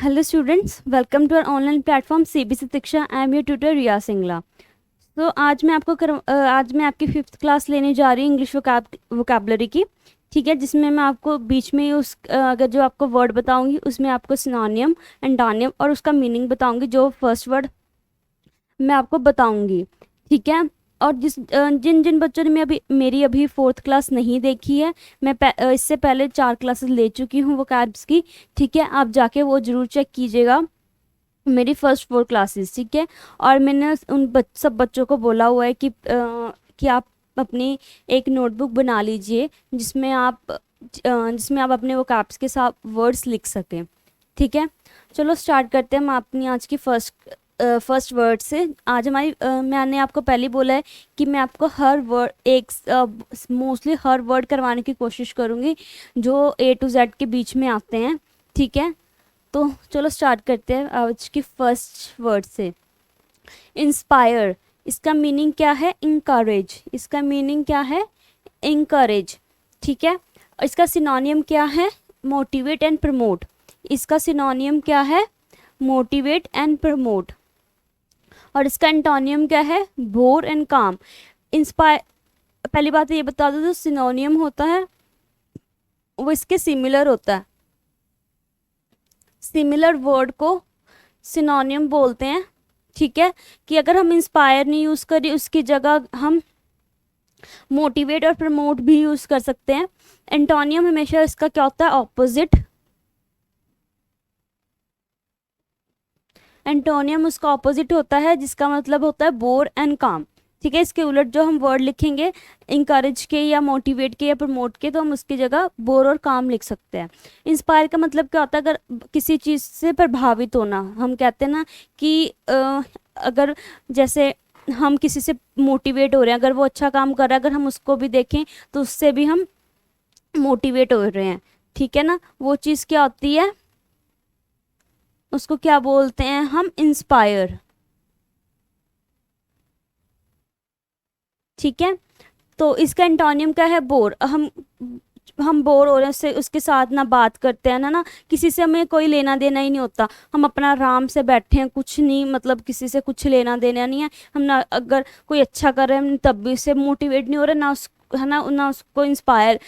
Hello students, welcome to our online platform CBC शिक्षा. I am your tutor रिया सिंगला. तो आज मैं आपकी 5th क्लास लेने जा रही हूँ इंग्लिश वोकैबलरी की. ठीक है, जिसमें मैं आपको बीच में अगर जो आपको वर्ड बताऊंगी उसमें आपको सिनोनियम, एंटोनियम और उसका मीनिंग बताऊंगी. जो फर्स्ट वर्ड मैं आपको बताऊंगी. ठीक है, और जिन जिन बच्चों ने मेरी अभी 4th क्लास नहीं देखी है, मैं इससे पहले 4 क्लासेस ले चुकी हूँ वोकैब्स की. ठीक है, आप जाके वो ज़रूर चेक कीजिएगा, मेरी फर्स्ट 4 क्लासेस. ठीक है, और मैंने सब बच्चों को बोला हुआ है कि आप अपनी एक नोटबुक बना लीजिए जिसमें आप अपने वोकैब्स के साथ वर्ड्स लिख सकें. ठीक है, चलो स्टार्ट करते हैं हम अपनी आज की फर्स्ट वर्ड से. आज मैंने आपको पहले बोला है कि मैं आपको हर वर्ड मोस्टली हर वर्ड करवाने की कोशिश करूँगी जो A to Z के बीच में आते हैं. ठीक है, तो चलो स्टार्ट करते हैं आज की फर्स्ट वर्ड से. इंस्पायर, इसका मीनिंग क्या है? इंकरेज. इसका मीनिंग क्या है? इंकरेज. ठीक है, इसका सिनोनियम क्या है? Motivate and promote. इसका सिनोनियम क्या है? Motivate and promote. और इसका एंटोनियम क्या है? बोर एंड काम. इंस्पायर, पहली बात ये बता दो, जो सिनोनियम होता है वो इसके सिमिलर होता है. सिमिलर वर्ड को सिनोनियम बोलते हैं. ठीक है, कि अगर हम इंस्पायर नहीं यूज़ करें उसकी जगह हम मोटिवेट और प्रमोट भी यूज़ कर सकते हैं. एंटोनियम हमेशा इसका क्या होता है? ऑपोजिट. एंटोनियम उसका ऑपोजिट होता है, जिसका मतलब होता है बोर एंड काम. ठीक है, इसके उलट जो हम वर्ड लिखेंगे इंकरेज के या मोटिवेट के या प्रमोट के, तो हम उसकी जगह बोर और काम लिख सकते हैं. इंस्पायर का मतलब क्या होता है? अगर किसी चीज़ से प्रभावित होना. हम कहते हैं ना कि अगर जैसे हम किसी से मोटिवेट हो रहे हैं, अगर वो अच्छा काम कर रहा है, अगर हम उसको भी देखें तो उससे भी हम मोटिवेट हो रहे हैं. ठीक है ना, वो चीज़ क्या होती है? उसको क्या बोलते हैं हम? इंस्पायर. ठीक है, तो इसका एंटोनियम क्या है? बोर. हम बोर हो रहे हैं उससे, उसके साथ ना बात करते हैं ना किसी से हमें कोई लेना देना ही नहीं होता. हम अपना आराम से बैठे हैं, कुछ नहीं, मतलब किसी से कुछ लेना देना नहीं है. हम ना अगर कोई अच्छा कर रहे हैं तब भी उससे मोटिवेट नहीं हो रहे, ना उसको इंस्पायर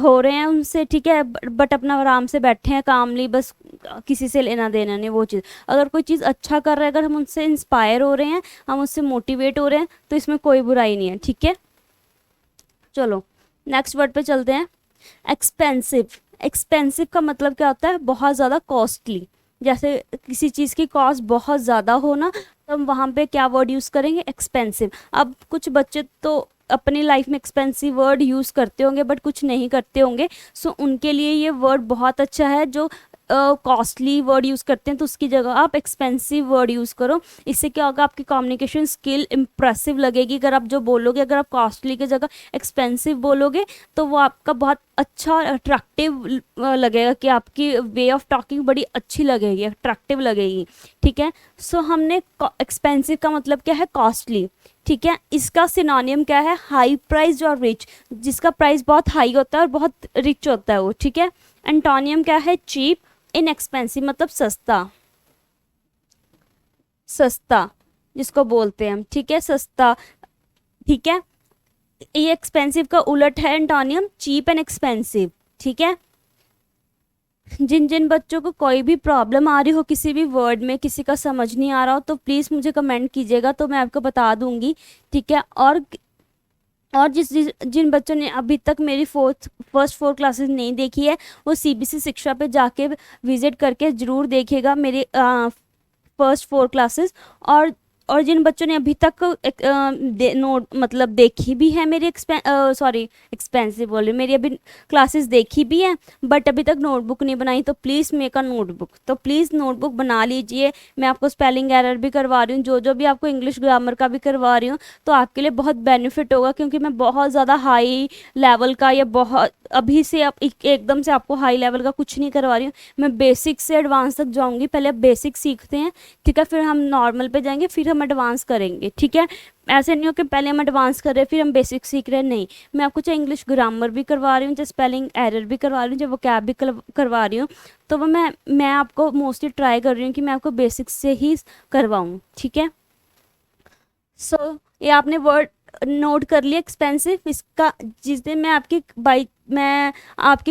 हो रहे हैं उनसे. ठीक है, बट अपना आराम से बैठे हैं कामली, बस किसी से लेना देना नहीं. वो चीज़, अगर कोई चीज़ अच्छा कर रहा है, अगर हम उनसे इंस्पायर हो रहे हैं, हम उससे मोटिवेट हो रहे हैं, तो इसमें कोई बुराई नहीं है. ठीक है, चलो नेक्स्ट वर्ड पे चलते हैं. एक्सपेंसिव. एक्सपेंसिव का मतलब क्या होता है? बहुत ज़्यादा कॉस्टली. जैसे किसी चीज़ की कॉस्ट बहुत ज़्यादा हो ना, तो हम वहाँ पे क्या वर्ड यूज़ करेंगे? एक्सपेंसिव. अब कुछ बच्चे तो अपनी लाइफ में एक्सपेंसिव वर्ड यूज़ करते होंगे बट कुछ नहीं करते होंगे, सो उनके लिए ये वर्ड बहुत अच्छा है. जो कॉस्टली वर्ड यूज़ करते हैं तो उसकी जगह आप एक्सपेंसिव वर्ड यूज़ करो. इससे क्या होगा? आपकी कम्युनिकेशन स्किल इम्प्रेसिव लगेगी. अगर आप जो बोलोगे, अगर आप कॉस्टली की जगह एक्सपेंसिव बोलोगे तो वो आपका बहुत अच्छा अट्रैक्टिव लगेगा, कि आपकी वे ऑफ टॉकिंग बड़ी अच्छी लगेगी, अट्रैक्टिव लगेगी. ठीक है, सो हमने एक्सपेंसिव का मतलब क्या है? कॉस्टली. ठीक है, इसका सिनोनियम क्या है? हाई प्राइस और रिच. जिसका प्राइस बहुत हाई होता है और बहुत रिच होता है वो. ठीक है, एंटोनियम क्या है? चीप. इनएक्सपेंसिव मतलब सस्ता. सस्ता जिसको बोलते हैं हम. ठीक है, सस्ता. ठीक है, ये एक्सपेंसिव का उलट है एंटोनियम, चीप एंड एक्सपेंसिव. ठीक है, जिन जिन बच्चों को कोई भी प्रॉब्लम आ रही हो किसी भी वर्ड में, किसी का समझ नहीं आ रहा हो, तो प्लीज़ मुझे कमेंट कीजिएगा, तो मैं आपको बता दूंगी. ठीक है, और जिन बच्चों ने अभी तक मेरी फर्स्ट 4 क्लासेस नहीं देखी है, वो CBC शिक्षा पे जाके विजिट करके ज़रूर देखिएगा मेरी फर्स्ट 4 क्लासेस. और जिन बच्चों ने अभी तक नोट मतलब देखी भी है मेरी एक्सपेंसिव बोल रही, मेरी अभी क्लासेस देखी भी हैं बट अभी तक नोटबुक नहीं बनाई, तो प्लीज़ मेक अ नोटबुक. तो प्लीज़ नोटबुक बना लीजिए. मैं आपको स्पेलिंग एरर भी करवा रही हूँ, जो भी आपको इंग्लिश ग्रामर का भी करवा रही हूँ, तो आपके लिए बहुत बेनिफिट होगा. क्योंकि मैं बहुत ज़्यादा हाई लेवल का या बहुत अभी से आप एकदम से आपको हाई लेवल का कुछ नहीं करवा रही हूँ. मैं बेसिक से एडवांस तक जाऊँगी. पहले बेसिक सीखते हैं, ठीक है, फिर हम नॉर्मल पे जाएंगे, फिर हम एडवांस करेंगे, ठीक है। ऐसे नहीं हो कि पहले हम एडवांस कर रहे हैं फिर हम बेसिक सीख रहे हैं, नहीं। मैं आपको चाहे इंग्लिश ग्रामर भी करवा रही हूँ, चाहे स्पेलिंग एरर भी करवा रही हूँ, चाहे वोकैब भी करवा रही हूँ, तो वो मैं आपको मोस्टली ट्राई कर रही हूँ कि मैं आपको बेसिक्स से ही करवाऊँ, ठीक है। सो ये आपने वर्ड नोट कर लिया एक्सपेंसिव। इसका जिस दिन मैं आपकी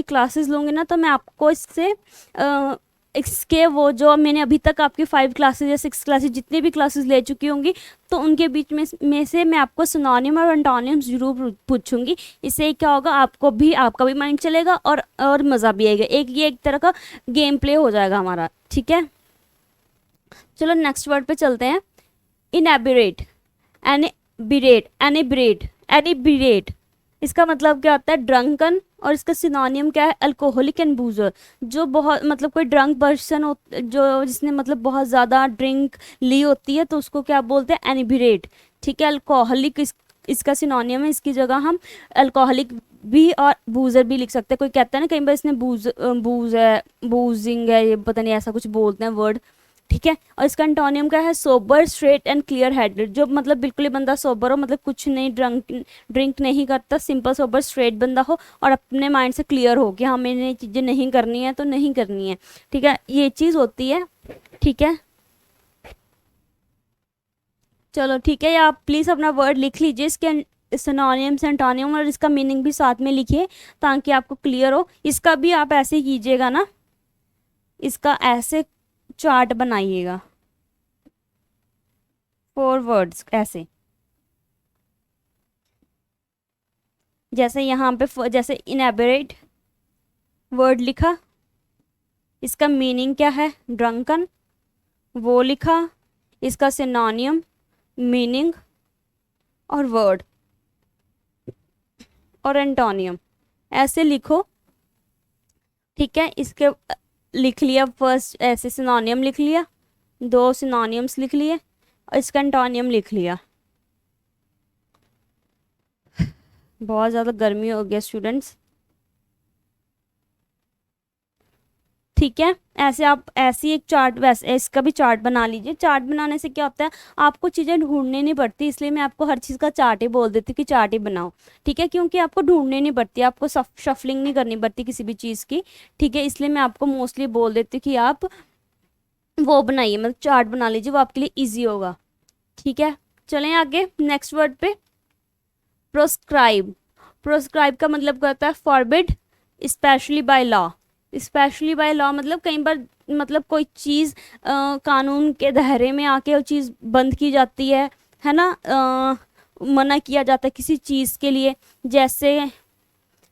क्लासेस लूँगी ना, तो मैं आपको इसके वो जो मैंने अभी तक आपकी 5 क्लासेस या 6 क्लासेस जितनी भी क्लासेस ले चुकी होंगी, तो उनके बीच में से मैं आपको सिनोनिम और एंटोनिम्स जरूर पूछूंगी। इससे क्या होगा, आपका भी माइंड चलेगा और मज़ा भी आएगा। ये एक तरह का गेम प्ले हो जाएगा हमारा, ठीक है। चलो नेक्स्ट वर्ड पे चलते हैं। इनएबिरेट, एनिब्रेट, इसका मतलब क्या होता है, ड्रंकन। और इसका सिनोनियम क्या है, अल्कोहलिक एंड बूजर। जो बहुत मतलब कोई ड्रंक पर्सन हो, जो जिसने मतलब बहुत ज़्यादा ड्रिंक ली होती है, तो उसको क्या बोलते हैं, एनिब्रेट, ठीक है। अल्कोहलिक इसका सिनोनियम है, इसकी जगह हम अल्कोहलिक भी और बूजर भी लिख सकते हैं। कोई कहता है ना कई बार इसने बूजिंग है, ये पता नहीं ऐसा कुछ बोलते हैं वर्ड, ठीक है। और इसका एंटोनियम क्या है, sober, straight and clear headed. जो मतलब बिल्कुल ही बंदा सोबर हो, मतलब कुछ नहीं ड्रिंक नहीं करता, सिंपल सोबर स्ट्रेट बंदा हो और अपने माइंड से क्लियर हो कि हाँ मैंने ये चीज़ें नहीं करनी है तो नहीं करनी है, ठीक है। ये चीज़ होती है, ठीक है। चलो ठीक है, या आप प्लीज़ अपना वर्ड लिख लीजिए, इसके सिनोनिम्स एंटोनियम और इसका मीनिंग भी साथ में लिखिए ताकि आपको क्लियर हो। इसका भी आप ऐसे ही कीजिएगा ना, इसका ऐसे चार्ट बनाइएगा, 4 वर्ड्स ऐसे, जैसे यहाँ पे जैसे इनएबरेट वर्ड लिखा, इसका मीनिंग क्या है, ड्रंकन, वो लिखा, इसका सिनोनियम, मीनिंग और वर्ड और एंटोनियम, ऐसे लिखो, ठीक है। इसके लिख लिया, फर्स्ट ऐसे सिनोनियम लिख लिया, 2 सिनोनियम्स लिख लिए और इसका एंटोनियम लिख लिया। बहुत ज़्यादा गर्मी हो गया स्टूडेंट्स, ठीक है। ऐसे आप ऐसी एक चार्ट, वैसे इसका भी चार्ट बना लीजिए। चार्ट बनाने से क्या होता है, आपको चीज़ें ढूंढनी नहीं पड़ती, इसलिए मैं आपको हर चीज़ का चार्ट ही बोल देती हूँ कि चार्ट ही बनाओ, ठीक है। क्योंकि आपको ढूंढनी नहीं पड़ती, आपको शफलिंग नहीं करनी पड़ती किसी भी चीज़ की, ठीक है। इसलिए मैं आपको मोस्टली बोल देती हूँ कि आप वो बनाइए, मतलब चार्ट बना लीजिए, वो आपके लिए ईजी होगा, ठीक है। चलें आगे नेक्स्ट वर्ड पे, प्रोस्क्राइब। प्रोस्क्राइब का मतलब क्या होता है, forbid, specially by law. Specially by law मतलब कई बार मतलब कोई चीज़ कानून के दायरे में आके वो चीज़ बंद की जाती है ना, मना किया जाता है किसी चीज़ के लिए। जैसे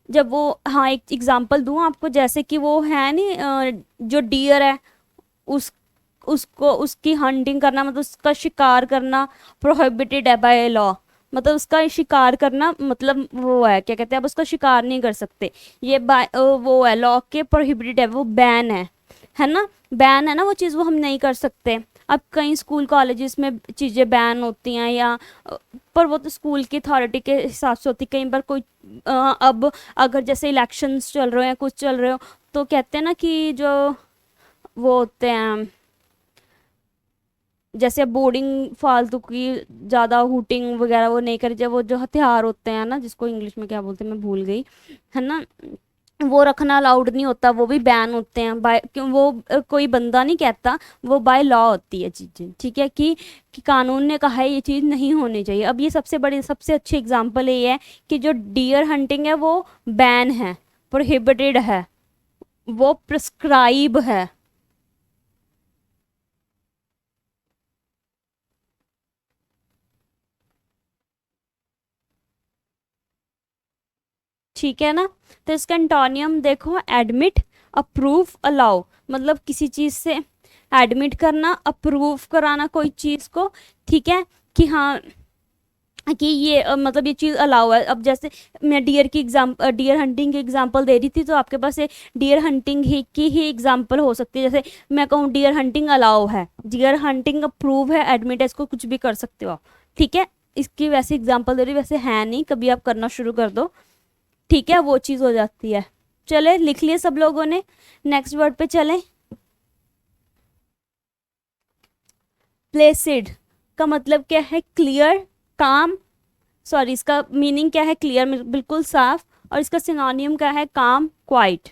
जब वो, हाँ एक एग्जांपल दूँ आपको, जैसे कि वो है नहीं, जो डियर है, उस उसको उसकी हंटिंग करना, मतलब उसका शिकार करना प्रोहिबिटेड है बाय लॉ। मतलब उसका शिकार करना मतलब वो है, क्या कहते हैं, आप उसका शिकार नहीं कर सकते, ये वो है लॉ के प्रोहिबिटेड है, वो बैन है ना, बैन है ना वो चीज़, वो हम नहीं कर सकते। अब कई स्कूल कॉलेजेस में चीज़ें बैन होती हैं या पर वो तो स्कूल की अथॉरिटी के हिसाब से होती। कई बार कोई अब अगर जैसे इलेक्शंस चल रहे हैं, कुछ चल रहे हो, तो कहते हैं ना कि जो वो होते हैं, जैसे बोर्डिंग फालतू की ज़्यादा हूटिंग वगैरह वो नहीं करी जाए, वो जो हथियार होते हैं ना, जिसको इंग्लिश में क्या बोलते हैं मैं भूल गई, है ना, वो रखना अलाउड नहीं होता, वो भी बैन होते हैं बाय, क्यों वो कोई बंदा नहीं कहता, वो बाय लॉ होती है चीज़ें, ठीक है। कि कानून ने कहा है ये चीज़ नहीं होनी चाहिए। अब ये सबसे अच्छी एग्जांपल ये है कि जो डियर हंटिंग है वो बैन है, प्रोहिबिटेड है, वो प्रिस्क्राइब है, ठीक है ना। तो इसका एंटोनियम देखो, एडमिट, अप्रूव, अलाउ। मतलब किसी चीज़ से एडमिट करना, अप्रूव कराना कोई चीज़ को, ठीक है, कि हाँ कि ये मतलब ये चीज़ अलाउ है। अब जैसे मैं डियर हंटिंग की एग्जांपल दे रही थी, तो आपके पास ये डियर हंटिंग की ही एग्जांपल हो सकती है। जैसे मैं कहूँ डियर हंटिंग अलाउ है, डियर हंटिंग अप्रूव है, एडमिट है, इसको कुछ भी कर सकते हो आप, ठीक है। इसकी वैसे एग्जांपल दे रही, वैसे है नहीं, कभी आप करना शुरू कर दो, ठीक है, वो चीज़ हो जाती है। चले लिख लिए सब लोगों ने, नेक्स्ट वर्ड पे चलें। प्लेसिड, का मतलब क्या है? क्लियर, काम, सॉरी इसका मीनिंग क्या है? क्लियर, बिल्कुल साफ। और इसका सिनोनियम क्या है? काम, क्वाइट।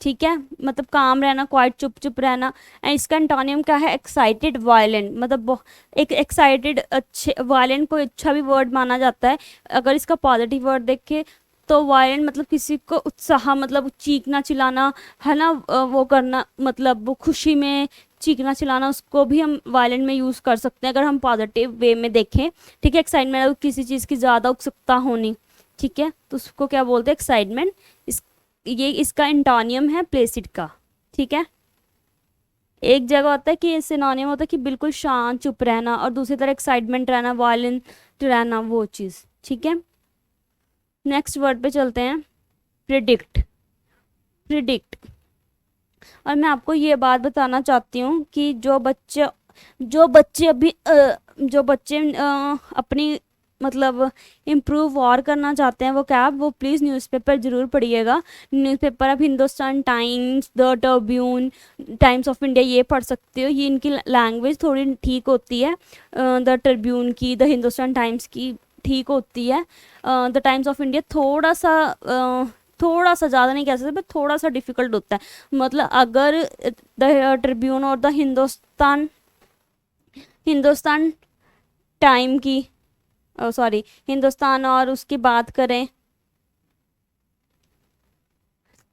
ठीक है, मतलब काम रहना, क्वाइट चुप चुप रहना। एंड इसका एंटोनियम क्या है? एक्साइटेड, वायलेंट, मतलब एक एक्साइटेड, अच्छे, वायलेंट को अच्छा भी वर्ड माना जाता है। अगर इसका पॉजिटिव वर्ड देखे तो वायलेंट मतलब किसी को उत्साह, मतलब चीखना चिल्लाना, है ना, वो करना, मतलब वो खुशी में चीखना चिल्लाना, उसको भी हम वायलेंट में यूज़ कर सकते हैं अगर हम पॉजिटिव वे में देखें। ठीक है, एक्साइटमेंट किसी चीज़ की ज़्यादा उत्सुकता होनी। ठीक है, तो उसको क्या बोलते हैं? एक्साइटमेंट। इस ये इसका एंटोनियम है प्लेसिड का। ठीक है, एक जगह होता है कि सिनोनियम होता है कि बिल्कुल शांत चुप रहना, और दूसरी तरह एक्साइटमेंट रहना, वायलेंट रहना, वो चीज़। ठीक है, नेक्स्ट वर्ड पे चलते हैं, प्रिडिक्ट। प्रिडिक्ट, और मैं आपको ये बात बताना चाहती हूँ कि जो बच्चे अभी जो बच्चे अपनी मतलब इम्प्रूव और करना चाहते हैं वो वो प्लीज़ न्यूज़पेपर ज़रूर पढ़िएगा। न्यूज़पेपर आप Hindustan times, the Tribune, times of India, ये पढ़ सकते हो। ये इनकी लैंग्वेज थोड़ी ठीक होती है, द ट्रिब्यून की, द हिंदुस्तान टाइम्स की ठीक होती है। द टाइम्स ऑफ इंडिया थोड़ा सा ज़्यादा नहीं कह सकते, बट थोड़ा सा डिफ़िकल्ट होता है। मतलब अगर द ट्रिब्यून और द हिंदुस्तान टाइम की, सॉरी, हिंदुस्तान और उसकी बात करें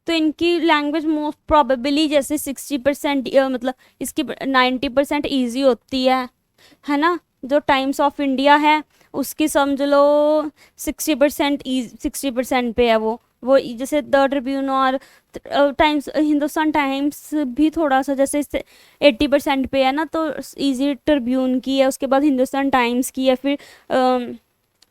तो इनकी लैंग्वेज मोस्ट प्रोबेबली जैसे 60% मतलब इसकी 90% ईजी होती है ना। जो टाइम्स ऑफ इंडिया है उसकी समझ लो 60% पे है वो जैसे द ट्रिब्यून और टाइम्स, हिंदुस्तान टाइम्स भी थोड़ा सा जैसे 80% पे है ना, तो इजी ट्रिब्यून की है, उसके बाद हिंदुस्तान टाइम्स की है, फिर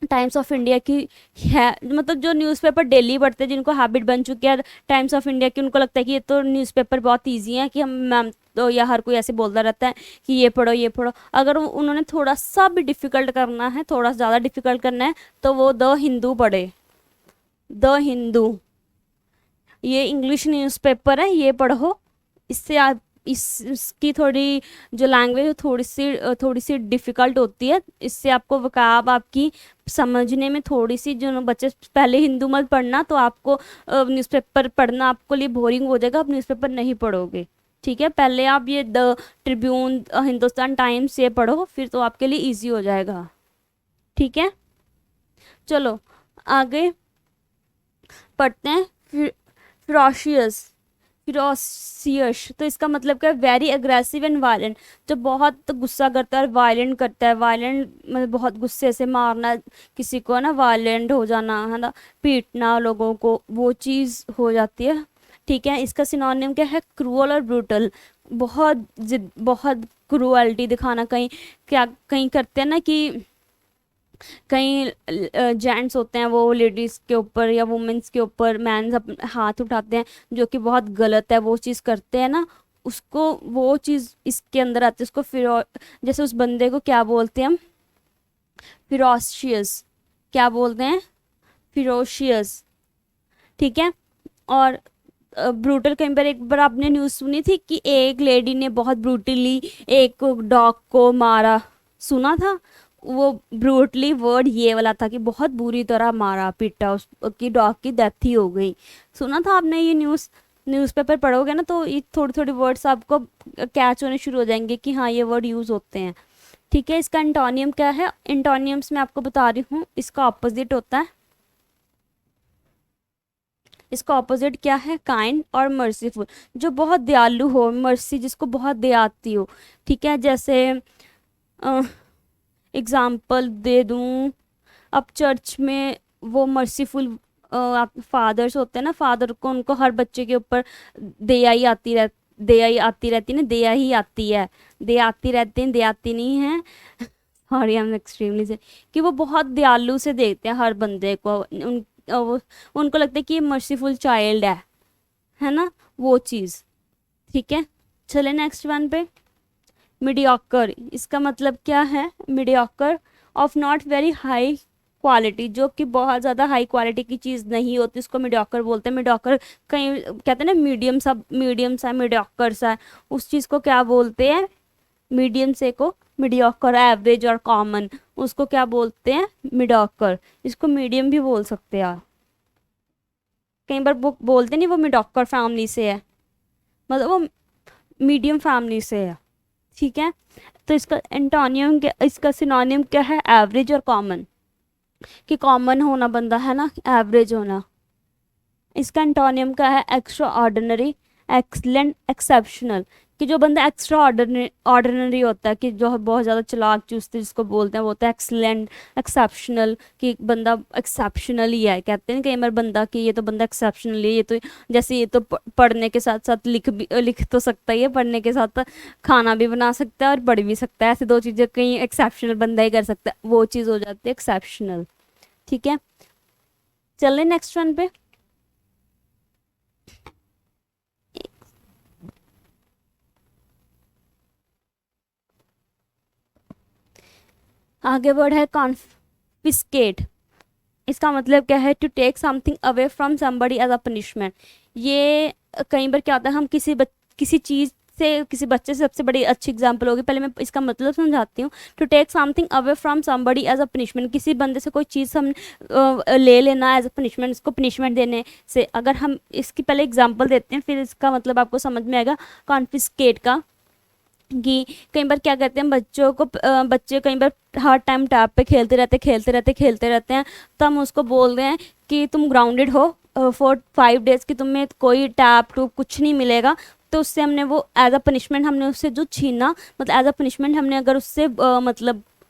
टाइम्स ऑफ इंडिया की है। मतलब जो न्यूज़पेपर डेली पढ़ते हैं, जिनको हैबिट बन चुकी है टाइम्स ऑफ इंडिया की, उनको लगता है कि ये तो न्यूज़पेपर बहुत इजी है, कि हम मैम तो या हर कोई ऐसे बोलता रहता है कि ये पढ़ो ये पढ़ो। अगर उन्होंने थोड़ा सा भी डिफ़िकल्ट करना है, थोड़ा ज़्यादा डिफ़िकल्ट करना है, तो वो द हिंदू पढ़े। द हिंदू, ये इंग्लिश न्यूज़पेपर है, ये पढ़ो। इससे आप इसकी थोड़ी जो लैंग्वेज है थोड़ी सी डिफ़िकल्ट होती है। इससे आपको वकाब आपकी समझने में थोड़ी सी, जो बच्चे पहले हिंदू मत पढ़ना, तो आपको न्यूज़पेपर पढ़ना आपको लिए बोरिंग हो जाएगा, आप न्यूज़पेपर नहीं पढ़ोगे। ठीक है, पहले आप ये द ट्रिब्यून, हिंदुस्तान टाइम्स ये पढ़ो, फिर तो आपके लिए ईजी हो जाएगा। ठीक है, चलो आगे पढ़ते हैं। फिरोशियस। फिरोसियस, तो इसका मतलब क्या है? वेरी अग्रेसिव एंड वायलेंट, जो बहुत गुस्सा करता है और वायलेंट करता है। वायलेंट मतलब बहुत गुस्से से मारना किसी को, ना, वायलेंट हो जाना, है ना, पीटना लोगों को, वो चीज़ हो जाती है। ठीक है, इसका सिनोनिम क्या है? क्रूअल और ब्रूटल, बहुत जिद, बहुत क्रूअल्टी दिखाना। कहीं क्या कहीं करते हैं ना कि कई जेंट्स होते हैं वो लेडीज़ के ऊपर या वुमेन्स के ऊपर मैंस हाथ उठाते हैं, जो कि बहुत गलत है, वो चीज़ करते हैं ना, उसको वो चीज़ इसके अंदर आती है। उसको जैसे उस बंदे को क्या बोलते हैं हम? फिरोशियस। क्या बोलते हैं? फिरोशियस। ठीक है, और ब्रूटल, कहीं पर एक बार आपने न्यूज़ सुनी थी कि एक लेडी ने बहुत ब्रूटली एक डॉग को मारा, सुना था? वो ब्रूटली वर्ड ये वाला था कि बहुत बुरी तरह मारा पीटा, उसकी डॉग की डेथ ही हो गई। सुना था आपने ये न्यूज़पेपर पढ़ोगे ना तो ये थोड़ी थोड़ी वर्ड्स आपको कैच होने शुरू हो जाएंगे कि हाँ ये वर्ड यूज़ होते हैं। ठीक है, इसका एंटोनियम क्या है? एंटोनियम्स मैं आपको बता रही हूँ, इसका ऑपोजिट होता है। इसका ऑपोजिट क्या है? काइंड और मर्सीफुल, जो बहुत दयालु हो, मर्सी जिसको बहुत दया आती हो। ठीक है, जैसे एग्जाम्पल दे दूँ, अब चर्च में वो मर्सीफुल आप फादर्स होते हैं ना, फादर को उनको हर बच्चे के ऊपर दया ही आती रहती है ना, दया ही आती है, दया आती रहती है, दया आती नहीं है। सॉरी, आई एम एक्सट्रीमली से, कि वो बहुत दयालु से देखते हैं हर बंदे को, उनको लगता है कि ये मर्सीफुल चाइल्ड है ना, वो चीज़। ठीक है, चले नेक्स्ट वन पे। मीडियोकर, इसका मतलब क्या है? Mediocre, of not very high quality, जो कि बहुत ज़्यादा हाई क्वालिटी की चीज़ नहीं होती, उसको मीडियोकर बोलते हैं। मीडियोकर कहीं कहते हैं ना मीडियम सा मीडियोकर सा, उस चीज़ को क्या बोलते हैं? मीडियम से को मीडियोकर, एवरेज और कॉमन, उसको क्या बोलते हैं, मीडियोकर। इसको मीडियम भी बोल सकते हैं यार, कई बार वो बोलते नहीं वो मीडियोकर फैमिली से है, मतलब वो मीडियम फैमिली से है, ठीक है। तो इसका एंटोनियम क्या, इसका सिनोनिम क्या है, एवरेज और कॉमन, कि कॉमन होना बंदा है ना, एवरेज होना। इसका एंटोनियम क्या है, एक्स्ट्रा ऑर्डिनरी, एक्सलेंट, एक्सेप्शनल, कि जो बंदा एक्स्ट्रा ऑर्डिनरी ऑर्डिनरी होता है, कि जो बहुत ज़्यादा चालाक चुस्त जिसको बोलते हैं वो होता है एक्सलेंट, एक्सेप्शनल, कि बंदा एक्सेप्शनल ही है, कहते हैं कई बार बंदा कि ये तो बंदा एक्सेप्शनल है, ये तो जैसे ये तो पढ़ने के साथ साथ लिख तो सकता ही है, पढ़ने के साथ साथ खाना भी बना सकता है और पढ़ भी सकता है, ऐसे दो चीज़ें कहीं एक्सेप्शनल बंदा ही कर सकता है, वो चीज़ हो जाती है एक्सेप्शनल, ठीक है। चलें नेक्स्ट वन पे। आगे वर्ड है कॉन्फिस्केट। इसका मतलब क्या है, to take something away from somebody as a punishment. ये कई बार क्या होता है, हम किसी चीज़ से, किसी बच्चे से, सबसे बड़ी अच्छी एग्जांपल होगी, पहले मैं इसका मतलब समझाती हूँ। To take something away from somebody as a punishment, किसी बंदे से कोई चीज़ हम ले लेना एज अ पनिशमेंट, इसको पनिशमेंट देने से। अगर हम इसकी पहले एग्जांपल देते हैं, फिर इसका मतलब आपको समझ में आएगा कॉन्फिस्केट का। कि कई बार क्या करते हैं, बच्चे कई बार हर टाइम टैब पे खेलते रहते हैं, तो हम उसको बोल रहे हैं कि तुम ग्राउंडेड हो फॉर 5 डेज, कि तुम्हें कोई टैब टूब कुछ नहीं मिलेगा। तो उससे हमने वो एज अ पनिशमेंट हमने उससे जो छीना, मतलब एज अ पनिशमेंट हमने अगर उससे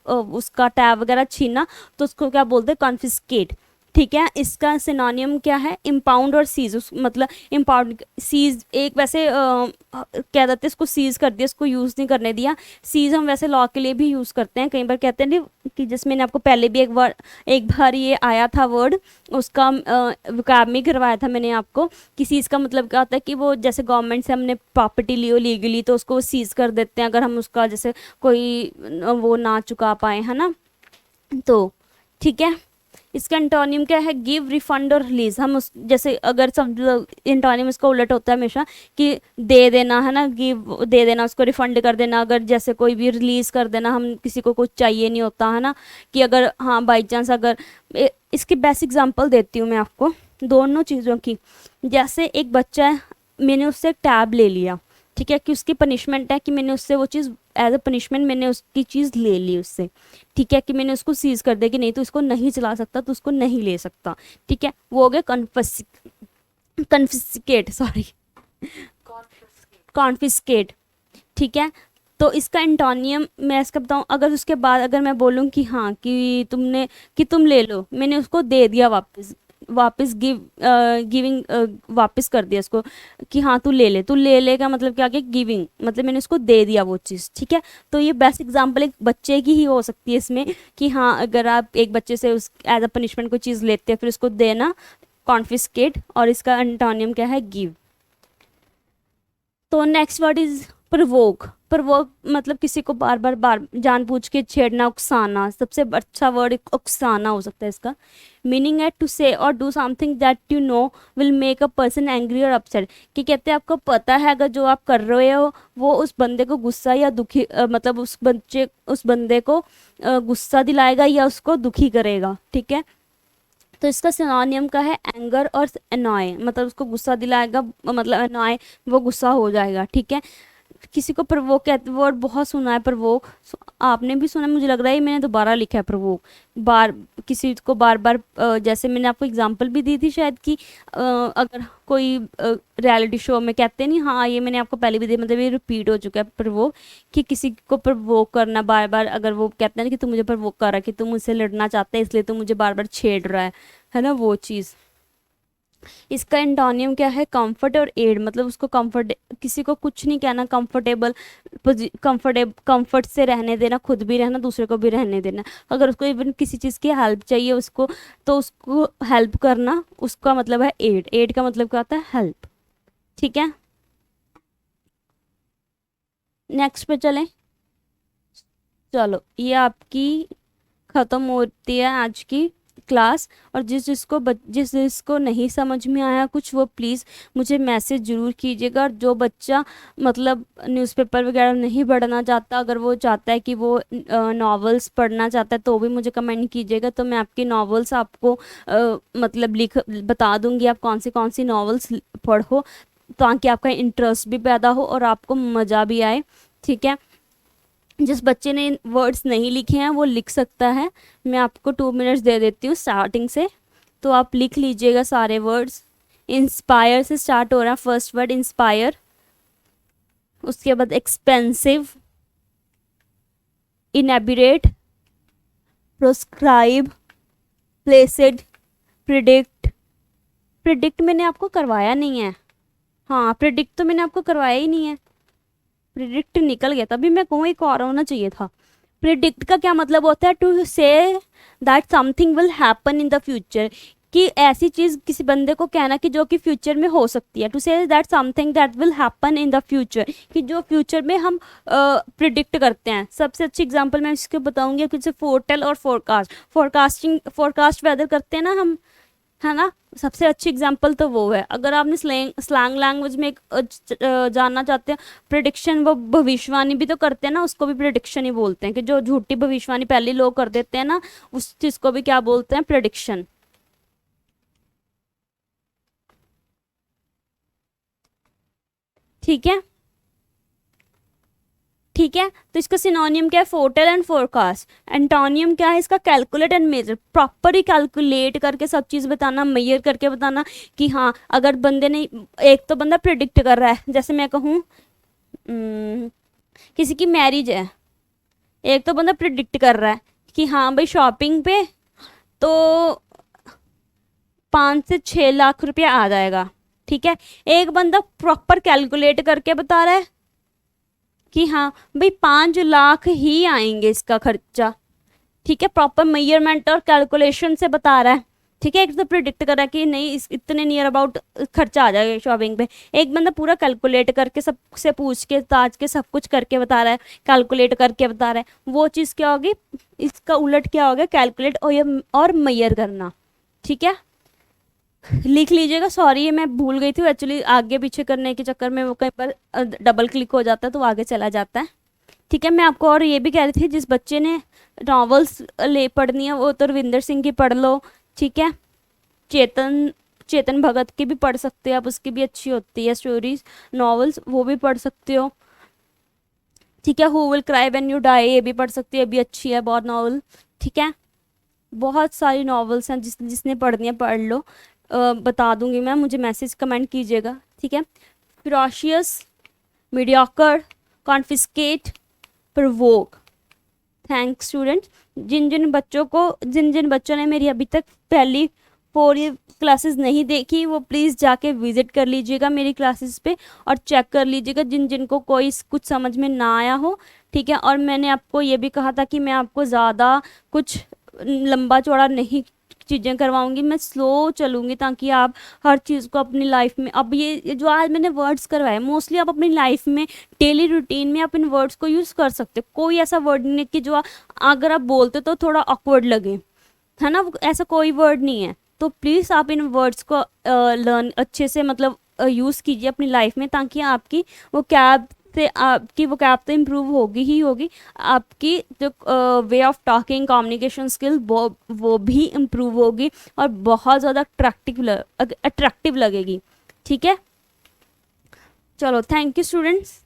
उसका टैब वगैरह छीना, तो उसको क्या बोलते हैं, कॉन्फिस्केट, ठीक है। इसका सिनोनियम क्या है, इम्पाउंड और सीज, मतलब इम्पाउंड, सीज एक वैसे क्या कहते हैं, इसको सीज कर दिया, इसको यूज़ नहीं करने दिया। सीज हम वैसे लॉ के लिए भी यूज़ करते हैं, कई बार कहते हैं नहीं, कि जिसमें मैंने आपको पहले भी एक बार ये आया था वर्ड, उसका वोकैब में करवाया था मैंने आपको, कि सीज का मतलब क्या होता है, कि वो जैसे गवर्नमेंट से हमने प्रॉपर्टी ली हो लीगली, तो उसको सीज कर देते हैं, अगर हम उसका जैसे कोई वो ना चुका पाए, है ना, तो ठीक है। इसका एंटोनिम क्या है, गिव, रिफंड और रिलीज। हम उस जैसे अगर समझ लो, एंटोनिम इसका उलट होता है हमेशा, कि दे देना, है ना, गिव दे देना, उसको रिफंड कर देना। अगर जैसे कोई भी रिलीज कर देना, हम किसी को कुछ चाहिए नहीं होता, है ना, कि अगर हाँ बाई चांस अगर इसकी बेस्ट एग्जांपल देती हूँ मैं आपको दोनों चीज़ों की। जैसे एक बच्चा है, मैंने उससे एक टैब ले लिया, ठीक है, कि उसकी पनिशमेंट है कि मैंने उससे वो चीज़ एज अ पनिशमेंट मैंने उसकी चीज़ ले ली उससे, ठीक है, कि मैंने उसको सीज कर दिया कि नहीं तो इसको नहीं चला सकता, तो उसको नहीं ले सकता, ठीक है, वो हो गया कन्फिस्केट, सॉरी, कॉन्फिस्केट, ठीक है। तो इसका एंटोनियम मैं इसका बताऊं, अगर उसके बाद अगर मैं बोलूं कि हाँ कि तुम ले लो, मैंने उसको दे दिया वापस, गिविंग, वापस कर दिया उसको, कि हाँ तू ले ले का मतलब क्या, कि गिविंग मतलब मैंने उसको दे दिया वो चीज़, ठीक है। तो ये बेस्ट एग्जांपल एक बच्चे की ही हो सकती है इसमें, कि हाँ अगर आप एक बच्चे से उस एज अ पनिशमेंट कोई चीज़ लेते हैं, फिर उसको देना, कॉन्फिस्केट, और इसका एंटोनियम क्या है, गिव। तो next word is Provogue. Provogue मतलब किसी को बार जानबूझ के छेड़ना, उकसाना, सबसे अच्छा वर्ड उकसाना हो सकता है इसका। मीनिंग है टू से और do something that you know will make a person angry और अपसेट, कि कहते हैं आपको पता है अगर जो आप कर रहे हो वो उस बंदे को गुस्सा या दुखी मतलब उस बंदे को गुस्सा दिलाएगा या उसको दुखी करेगा, ठीक है। तो इसका सिनोनियम का है एंगर और अनॉय, मतलब उसको गुस्सा दिलाएगा, मतलब अनॉय वो गुस्सा हो जाएगा, ठीक है। किसी को प्रवोक कहते, वर्ड बहुत सुना है प्रवोक, आपने भी सुना है, मुझे लग रहा है मैंने दोबारा लिखा है प्रवोक, बार किसी को बार बार, जैसे मैंने आपको एग्जांपल भी दी थी शायद, कि अगर कोई रियलिटी शो में कहते नहीं, हाँ ये मैंने आपको पहले भी दी, मतलब ये रिपीट हो चुका है प्रवोक, कि किसी को प्रवोक करना बार बार, अगर वो कहते हैं ना कि तू मुझे प्रवोक कर रहा है, कि तू मुझसे लड़ना चाहता है इसलिए तू मुझे बार बार छेड़ रहा है ना, वो चीज़। इसका एंटोनियम क्या है, कंफर्ट और एड, मतलब उसको कंफर्ट, किसी को कुछ नहीं कहना, कंफर्ट से रहने देना, खुद भी रहना, दूसरे को भी रहने देना। अगर उसको इवन किसी चीज़ की हेल्प चाहिए उसको, तो उसको हेल्प करना, उसका मतलब है एड। एड का मतलब क्या होता है, हेल्प, ठीक है। नेक्स्ट पे चलें। चलो ये आपकी खत्म होती है आज की क्लास। और जिस जिसको नहीं समझ में आया कुछ, वो प्लीज़ मुझे मैसेज ज़रूर कीजिएगा। और जो बच्चा मतलब न्यूज़पेपर वगैरह नहीं पढ़ना चाहता, अगर वो चाहता है कि वो नॉवेल्स पढ़ना चाहता है, तो भी मुझे कमेंट कीजिएगा, तो मैं आपकी नॉवेल्स आपको मतलब लिख बता दूंगी आप कौन सी नॉवेल्स पढ़ो, ताकि आपका इंटरेस्ट भी पैदा हो और आपको मज़ा भी आए। ठीक है, जिस बच्चे ने वर्ड्स नहीं लिखे हैं वो लिख सकता है। मैं आपको 2 मिनट्स दे देती हूँ स्टार्टिंग से, तो आप लिख लीजिएगा सारे वर्ड्स। इंस्पायर से स्टार्ट हो रहा है फर्स्ट वर्ड, इंस्पायर। उसके बाद expensive, inebriate, proscribe, placid, predict. Predict मैंने आपको करवाया नहीं है। हाँ, प्रिडिक्ट तो मैंने आपको करवाया ही नहीं है। प्रिडिक्ट निकल गया, तभी मैं कहूँ एक और होना चाहिए था। प्रिडिक्ट का क्या मतलब होता है? To say that something will happen in the future, कि ऐसी चीज़ किसी बंदे को कहना कि जो कि फ्यूचर में हो सकती है। To say that something that will happen in the future, कि जो फ्यूचर में हम प्रिडिक्ट करते हैं। सबसे अच्छी एग्जांपल मैं इसको बताऊंगी, जैसे फोरटेल और फोरकास्ट वेदर करते हैं ना हम, है ना। सबसे अच्छी एग्जांपल तो वो है। अगर आपने स्लैंग लैंग्वेज में एक जानना चाहते हैं, प्रिडिक्शन, वो भविष्यवाणी भी तो करते हैं ना, उसको भी प्रिडिक्शन ही बोलते हैं। कि जो झूठी भविष्यवाणी पहले लोग कर देते हैं ना, उस चीज़ को भी क्या बोलते हैं? प्रिडिक्शन। ठीक है, ठीक है। तो इसका सिनोनियम क्या है? फोरटेल एंड फोरकास्ट। एंटोनियम क्या है इसका? Calculate and measure. प्रॉपर ही कैलकुलेट करके सब चीज़ बताना, मेजर करके बताना कि हाँ, अगर बंदे ने, एक तो बंदा प्रिडिक्ट कर रहा है, जैसे मैं कहूँ किसी की मैरिज है, एक तो बंदा प्रिडिक्ट कर रहा है कि हाँ भाई शॉपिंग पे तो 5 से 6 लाख रुपया आ जाएगा। ठीक है, एक बंदा प्रॉपर कैलकुलेट करके बता रहा है कि हाँ भाई 5 लाख ही आएंगे इसका खर्चा। ठीक है, प्रॉपर मेजरमेंट और कैलकुलेशन से बता रहा है। ठीक है, एक तो प्रिडिक्ट कर रहा है कि नहीं इस इतने नियर अबाउट खर्चा आ जाएगा शॉपिंग पे। एक बंदा पूरा कैलकुलेट करके, सबसे पूछ के ताज के सब कुछ करके बता रहा है, कैलकुलेट करके बता रहा है। वो चीज़ क्या होगी? इसका उलट क्या होगा? कैलकुलेट और मेजर करना। ठीक है, लिख लीजिएगा। सॉरी, ये मैं भूल गई थी एक्चुअली, आगे पीछे करने के चक्कर में वो कहीं पर डबल क्लिक हो जाता है तो आगे चला जाता है। ठीक है, मैं आपको और ये भी कह रही थी, जिस बच्चे ने नॉवेल्स ले पढ़नी है वो तो रविंदर सिंह की पढ़ लो। ठीक है, चेतन चेतन भगत की भी पढ़ सकते हो आप, उसकी भी अच्छी होती है स्टोरीज, नॉवेल्स, वो भी पढ़ सकते हो। ठीक है, who will cry when you die, ये भी पढ़ सकती है, ये भी अच्छी है बहुत नॉवल। ठीक है, बहुत सारी नॉवेल्स हैं, जिसने पढ़नी है पढ़ लो। बता दूंगी मैं, मुझे मैसेज कमेंट कीजिएगा। ठीक है, ferocious, mediocre, confiscate, provoke. Thanks students. जिन जिन बच्चों ने मेरी अभी तक पहली 4 क्लासेस नहीं देखी, वो प्लीज़ जाके विजिट कर लीजिएगा मेरी क्लासेस पे और चेक कर लीजिएगा, जिन जिनको कोई कुछ समझ में ना आया हो। ठीक है, और मैंने आपको ये भी कहा था कि मैं आपको ज़्यादा कुछ लंबा चौड़ा नहीं चीज़ें करवाऊंगी, मैं स्लो चलूंगी, ताकि आप हर चीज़ को अपनी लाइफ में, अब ये जो आज मैंने वर्ड्स करवाए, मोस्टली आप अपनी लाइफ में डेली रूटीन में आप इन वर्ड्स को यूज़ कर सकते हो। कोई ऐसा वर्ड नहीं है कि जो अगर आप बोलते तो थोड़ा ऑकवर्ड लगे, है ना, ऐसा कोई वर्ड नहीं है। तो प्लीज़ आप इन वर्ड्स को लर्न अच्छे से, मतलब यूज़ कीजिए अपनी लाइफ में, ताकि आपकी वो कैब से आपकी वो कैब तो इम्प्रूव होगी ही होगी, आपकी जो way of talking, communication skill, वो भी इम्प्रूव होगी और बहुत ज़्यादा अट्रैक्टिव लगेगी। ठीक है, चलो, थैंक यू स्टूडेंट्स।